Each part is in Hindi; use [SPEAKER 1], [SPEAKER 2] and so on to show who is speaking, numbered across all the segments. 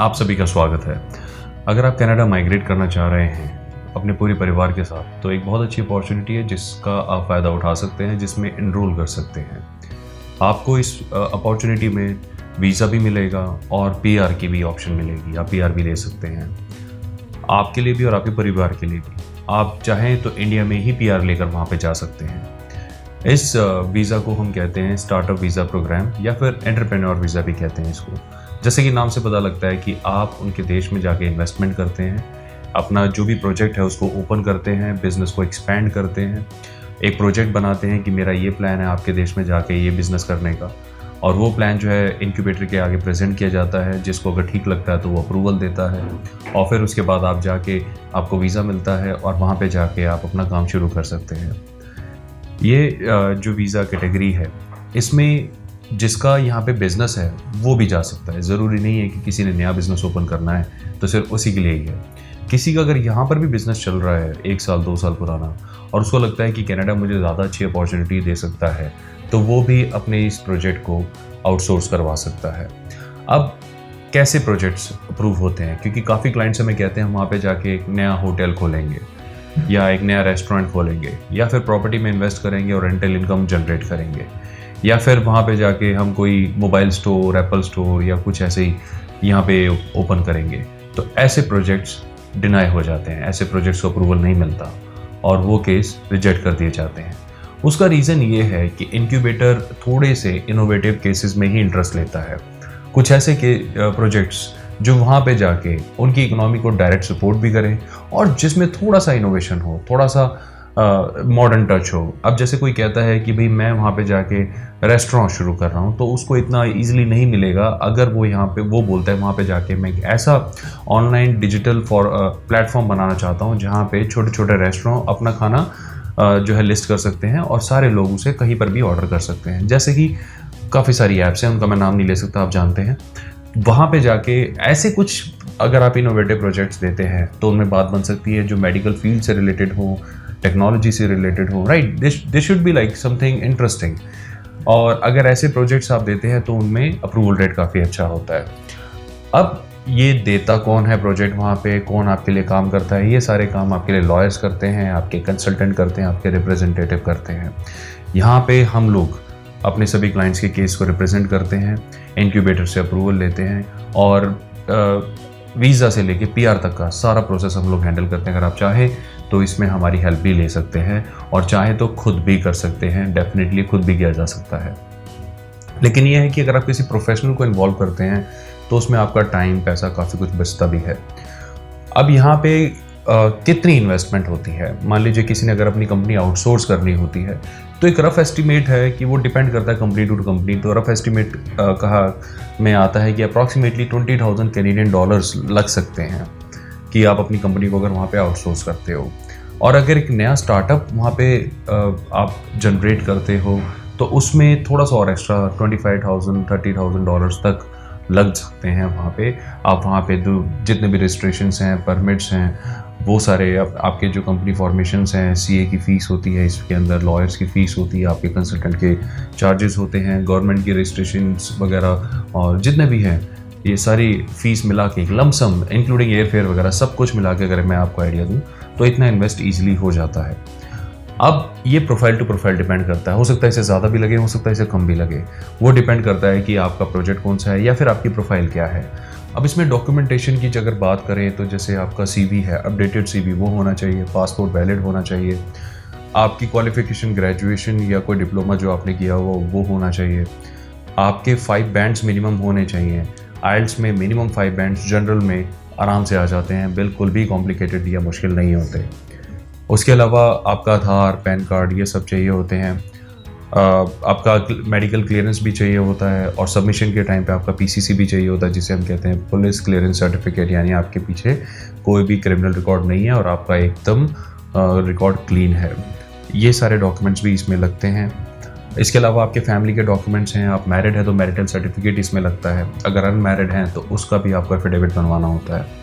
[SPEAKER 1] आप सभी का स्वागत है। अगर आप कनाडा माइग्रेट करना चाह रहे हैं अपने पूरे परिवार के साथ, तो एक बहुत अच्छी अपॉर्चुनिटी है जिसका आप फ़ायदा उठा सकते हैं, जिसमें एनरोल कर सकते हैं। आपको इस अपॉर्चुनिटी में वीज़ा भी मिलेगा और पीआर की भी ऑप्शन मिलेगी। आप पीआर भी ले सकते हैं, आपके लिए भी और आपके परिवार के लिए भी। आप चाहें तो इंडिया में ही पीआर लेकर वहाँ पे जा सकते हैं। इस वीज़ा को हम कहते हैं स्टार्टअप वीज़ा प्रोग्राम या फिर एंटरप्रेन्योर वीज़ा भी कहते हैं इसको। जैसे कि नाम से पता लगता है कि आप उनके देश में जाके इन्वेस्टमेंट करते हैं, अपना जो भी प्रोजेक्ट है उसको ओपन करते हैं, बिज़नेस को एक्सपैंड करते हैं, एक प्रोजेक्ट बनाते हैं कि मेरा ये प्लान है आपके देश में जाके ये बिज़नेस करने का, और वो प्लान जो है इनक्यूबेटर के आगे प्रेज़ेंट किया जाता है, जिसको अगर ठीक लगता है तो वो अप्रूवल देता है और फिर उसके बाद आप जाके आपको वीज़ा मिलता है और वहाँ पे जाके आप अपना काम शुरू कर सकते हैं। ये जो वीज़ा कैटेगरी है, इसमें जिसका यहाँ पे बिज़नेस है वो भी जा सकता है। ज़रूरी नहीं है कि किसी ने नया बिज़नेस ओपन करना है तो सिर्फ उसी के लिए ही है। किसी का अगर यहाँ पर भी बिज़नेस चल रहा है 1 साल 2 साल पुराना और उसको लगता है कि कनाडा मुझे ज़्यादा अच्छी अपॉर्चुनिटी दे सकता है, तो वो भी अपने इस प्रोजेक्ट को आउटसोर्स करवा सकता है। अब कैसे प्रोजेक्ट्स अप्रूव होते हैं, क्योंकि काफ़ी क्लाइंट्स हमें कहते हैं हम वहाँ पे जाके एक नया होटल खोलेंगे या एक नया रेस्टोरेंट खोलेंगे या फिर प्रॉपर्टी में इन्वेस्ट करेंगे और रेंटल इनकम जनरेट करेंगे, या फिर वहाँ पे जाके हम कोई मोबाइल स्टोर, एप्पल स्टोर या कुछ ऐसे ही यहाँ पे ओपन करेंगे। तो ऐसे प्रोजेक्ट्स डिनाई हो जाते हैं, ऐसे प्रोजेक्ट्स को अप्रूवल नहीं मिलता और वो केस रिजेक्ट कर दिए जाते हैं। उसका रीज़न ये है कि इनक्यूबेटर थोड़े से इनोवेटिव केसेस में ही इंटरेस्ट लेता है। कुछ ऐसे के प्रोजेक्ट्स जो वहाँ पे जाके उनकी इकोनॉमी को डायरेक्ट सपोर्ट भी करें और जिसमें थोड़ा सा इनोवेशन हो, थोड़ा सा मॉडर्न टच हो। अब जैसे कोई कहता है कि भाई मैं वहाँ पे जाके रेस्टोरेंट शुरू कर रहा हूँ, तो उसको इतना इजीली नहीं मिलेगा अगर वो यहाँ पे वो बोलता है वहाँ पे जाके मैं एक ऐसा ऑनलाइन डिजिटल प्लेटफॉर्म बनाना चाहता हूँ जहाँ पे छोटे छोटे रेस्टोरेंट अपना खाना जो है लिस्ट कर सकते हैं और सारे लोग उसे कहीं पर भी ऑर्डर कर सकते हैं। जैसे कि काफ़ी सारी ऐप्स हैं, उनका मैं नाम नहीं ले सकता, आप जानते हैं। वहाँ पे जाके ऐसे कुछ अगर आप इनोवेटिव प्रोजेक्ट्स देते हैं तो उनमें बात बन सकती है जो मेडिकल फील्ड से रिलेटेड हो, टेक्नोलॉजी से रिलेटेड हो, right. This should be like something interesting. और अगर ऐसे प्रोजेक्ट्स आप देते हैं तो उनमें अप्रूवल रेट काफ़ी अच्छा होता है। अब ये देता कौन है प्रोजेक्ट, वहाँ पे कौन आपके लिए काम करता है, ये सारे काम आपके लिए लॉयर्स करते हैं, आपके कंसल्टेंट करते हैं, आपके रिप्रेजेंटेटिव करते हैं। यहाँ पे हम लोग अपने सभी क्लाइंट्स के केस को रिप्रेजेंट करते हैं, इनक्यूबेटर से अप्रूवल लेते हैं और वीज़ा से लेके पीआर तक का सारा प्रोसेस हम लोग हैंडल करते हैं। अगर आप चाहें तो इसमें हमारी हेल्प भी ले सकते हैं और चाहे तो खुद भी कर सकते हैं, डेफिनेटली खुद भी किया जा सकता है। लेकिन यह है कि अगर आप किसी प्रोफेशनल को इन्वॉल्व करते हैं तो उसमें आपका टाइम, पैसा, काफ़ी कुछ बचता भी है। अब यहाँ पे कितनी इन्वेस्टमेंट होती है, मान लीजिए किसी ने अगर अपनी कंपनी आउटसोर्स करनी होती है तो एक रफ एस्टिमेट है कि वो डिपेंड करता है कंपनी टू कंपनी। तो रफ एस्टिमेट कहा में आता है कि अप्रॉक्सीमेटली 20,000 कैनेडियन डॉलर्स लग सकते हैं कि आप अपनी कंपनी को अगर वहाँ पे आउटसोर्स करते हो। और अगर एक नया स्टार्टअप वहाँ पे आप जनरेट करते हो तो उसमें थोड़ा सा और एक्स्ट्रा 25,000 30,000 डॉलर्स तक लग सकते हैं। वहाँ पे आप वहाँ पे जितने भी रजिस्ट्रेशंस हैं, परमिट्स हैं, वो सारे आपके जो कंपनी फॉर्मेशंस हैं, सीए की फ़ीस होती है, इसके अंदर लॉयर्स की फ़ीस होती है, आपके कंसल्टेंट के चार्जेस होते हैं, गवर्नमेंट की रजिस्ट्रेशंस वगैरह और जितने भी हैं, ये सारी फ़ीस मिला के एक लमसम इंक्लूडिंग एयर फेयर वगैरह सब कुछ मिला के अगर मैं आपको आइडिया दूँ तो इतना इन्वेस्ट ईजिली हो जाता है। अब ये प्रोफाइल टू प्रोफाइल डिपेंड करता है, हो सकता है इसे ज़्यादा भी लगे, हो सकता है इसे कम भी लगे। वो डिपेंड करता है कि आपका प्रोजेक्ट कौन सा है या फिर आपकी प्रोफाइल क्या है। अब इसमें डॉक्यूमेंटेशन की अगर बात करें तो जैसे आपका सीवी है, अपडेटेड सीवी वो होना चाहिए, पासपोर्ट वैलिड होना चाहिए, आपकी क्वालिफिकेशन ग्रेजुएशन या कोई डिप्लोमा जो आपने किया वो होना चाहिए, आपके 5 बैंड्स मिनिमम होने चाहिए। आइल्स में मिनिमम 5 बैंड्स जनरल में आराम से आ जाते हैं, बिल्कुल भी कॉम्प्लिकेटेड या मुश्किल नहीं होते। उसके अलावा आपका आधार, पैन कार्ड ये सब चाहिए होते हैं। आपका मेडिकल क्लियरेंस भी चाहिए होता है और सबमिशन के टाइम पे आपका पीसीसी भी चाहिए होता है, जिसे हम कहते हैं पुलिस क्लियरेंस सर्टिफिकेट, यानी आपके पीछे कोई भी क्रिमिनल रिकॉर्ड नहीं है और आपका एकदम रिकॉर्ड क्लीन है। ये सारे डॉक्यूमेंट्स भी इसमें लगते हैं। इसके अलावा आपके फैमिली के डॉक्यूमेंट्स हैं, आप मैरिड है तो मैरिटल सर्टिफिकेट इसमें लगता है, अगर अनमैरिड हैं तो उसका भी आपको एफिडेविट बनवाना होता है।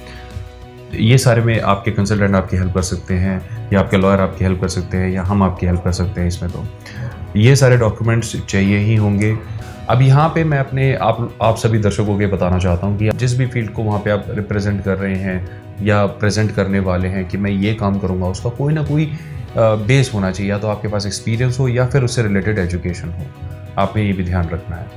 [SPEAKER 1] ये सारे में आपके कंसल्टेंट आपकी हेल्प कर सकते हैं या आपके लॉयर आपकी हेल्प कर सकते हैं या हम आपकी हेल्प कर सकते हैं इसमें। तो ये सारे डॉक्यूमेंट्स चाहिए ही होंगे। अब यहाँ पे मैं अपने आप सभी दर्शकों को ये बताना चाहता हूँ कि जिस भी फील्ड को वहाँ पे आप रिप्रेजेंट कर रहे हैं या प्रेजेंट करने वाले हैं कि मैं ये काम करूँगा, उसका कोई ना कोई बेस होना चाहिए। या तो आपके पास एक्सपीरियंस हो या फिर उससे रिलेटेड एजुकेशन हो। आपने ये भी ध्यान रखना है।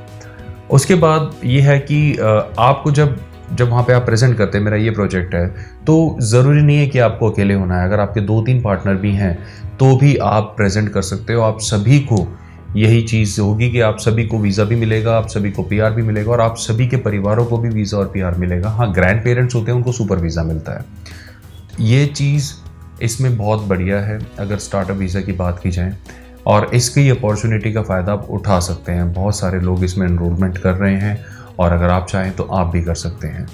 [SPEAKER 1] उसके बाद ये है कि आपको जब वहाँ पे आप प्रेजेंट करते हैं मेरा ये प्रोजेक्ट है, तो ज़रूरी नहीं है कि आपको अकेले होना है। अगर आपके 2-3 पार्टनर भी हैं तो भी आप प्रेजेंट कर सकते हो। आप सभी को यही चीज़ होगी कि आप सभी को वीज़ा भी मिलेगा, आप सभी को पीआर भी मिलेगा और आप सभी के परिवारों को भी वीज़ा और पीआर मिलेगा। हाँ, ग्रैंड पेरेंट्स होते हैं उनको सुपर वीज़ा मिलता है। ये चीज़ इसमें बहुत बढ़िया है अगर स्टार्टअप वीज़ा की बात की जाए, और इसकी अपॉर्चुनिटी का फ़ायदा आप उठा सकते हैं। बहुत सारे लोग इसमें एनरोलमेंट कर रहे हैं और अगर आप चाहें तो आप भी कर सकते हैं।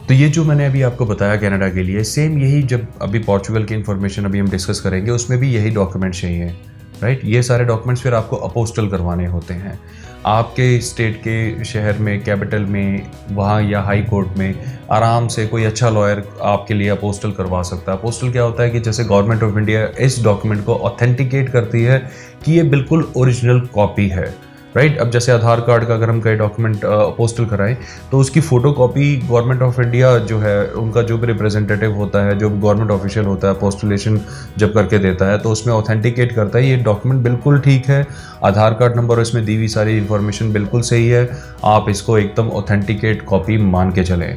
[SPEAKER 1] तो ये जो मैंने अभी आपको बताया कनाडा के लिए, सेम यही जब अभी पोर्चुगल की इन्फॉर्मेशन अभी हम डिस्कस करेंगे उसमें भी यही डॉक्यूमेंट चाहिए, राइट। ये सारे डॉक्यूमेंट्स फिर आपको अपोस्टल करवाने होते हैं आपके स्टेट के शहर में, कैपिटल में, वहाँ या हाई कोर्ट में। आराम से कोई अच्छा लॉयर आपके लिए अपोस्टल करवा सकता है। अपोस्टल क्या होता है कि जैसे गवर्नमेंट ऑफ इंडिया इस डॉक्यूमेंट को ऑथेंटिकेट करती है कि ये बिल्कुल ओरिजिनल कॉपी है, राइट। अब जैसे आधार कार्ड का अगर हम कई डॉक्यूमेंट पोस्टल कराएं तो उसकी photo copy government of India जो है, उनका जो भी रिप्रेजेंटेटिव होता है, जो गवर्नमेंट ऑफिशियल होता है, पोस्टलेशन जब करके देता है तो उसमें ऑथेंटिकेट करता है ये डॉक्यूमेंट बिल्कुल ठीक है, आधार कार्ड नंबर इसमें दी हुई सारी इन्फॉर्मेशन बिल्कुल सही है, आप इसको एकदम ऑथेंटिकेट कॉपी मान के चलें।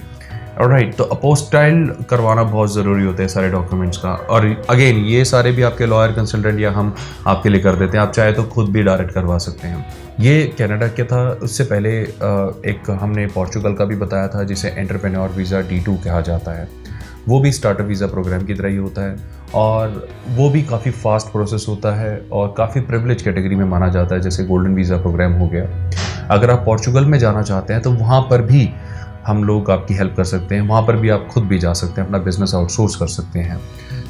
[SPEAKER 1] ऑलराइट, तो अपोस्टाइल करवाना बहुत ज़रूरी होता है सारे डॉक्यूमेंट्स का। और अगेन ये सारे भी आपके लॉयर कंसल्टेंट या हम आपके लिए कर देते हैं, आप चाहे तो खुद भी डायरेक्ट करवा सकते हैं। ये कनाडा के था। उससे पहले एक हमने पोर्चुगल का भी बताया था जिसे एंटरप्रेन्योर वीज़ा D2 कहा जाता है। वो भी स्टार्टअप वीज़ा प्रोग्राम की तरह ही होता है और वो भी काफ़ी फास्ट प्रोसेस होता है और काफ़ी प्रिविलेज कैटेगरी में माना जाता है, जैसे गोल्डन वीज़ा प्रोग्राम हो गया। अगर आप पोर्चुगल में जाना चाहते हैं तो वहाँ पर भी हम लोग आपकी हेल्प कर सकते हैं। वहाँ पर भी आप खुद भी जा सकते हैं, अपना बिजनेस आउटसोर्स कर सकते हैं।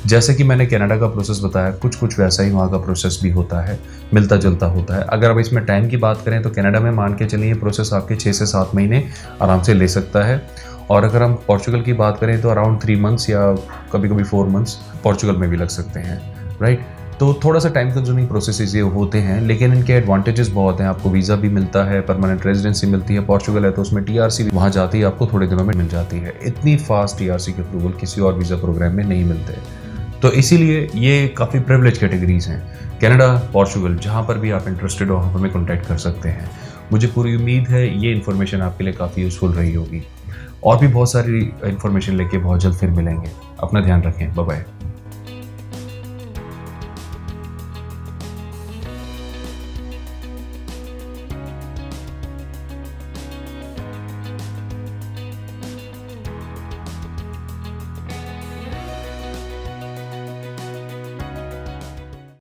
[SPEAKER 1] जैसे कि मैंने कनाडा का प्रोसेस बताया, कुछ वैसा ही वहाँ का प्रोसेस भी होता है, मिलता जुलता होता है। अगर आप इसमें टाइम की बात करें तो कनाडा में मान के चलिए प्रोसेस आपके 6 से 7 महीने आराम से ले सकता है। और अगर हम पोर्चुगल की बात करें तो अराउंड 3 मंथ्स या कभी कभी 4 मंथ्स पोर्चुगल में भी लग सकते हैं, राइट। तो थोड़ा सा टाइम कंज्यूमिंग प्रोसेस ये होते हैं, लेकिन इनके एडवांटेजेस बहुत हैं। आपको वीज़ा भी मिलता है, परमानेंट रेजिडेंसी मिलती है। पोर्चुगल है तो उसमें टीआरसी भी वहाँ जाती है, आपको थोड़े दिनों में मिल जाती है। इतनी फास्ट टीआरसी के अप्रूवल किसी और वीज़ा प्रोग्राम में नहीं मिलते। तो इसीलिए ये काफ़ी प्रिविलेज कैटेगरीज हैं। कनाडा, पोर्चुगल, जहाँ पर भी आप इंटरेस्टेड हो आप हमें कॉन्टैक्ट कर सकते हैं। मुझे पूरी उम्मीद है ये इन्फॉर्मेशन आपके लिए काफ़ी यूज़फुल रही होगी। और भी बहुत सारी इन्फॉर्मेशन लेके बहुत जल्द फिर मिलेंगे। अपना ध्यान रखें। Bye bye.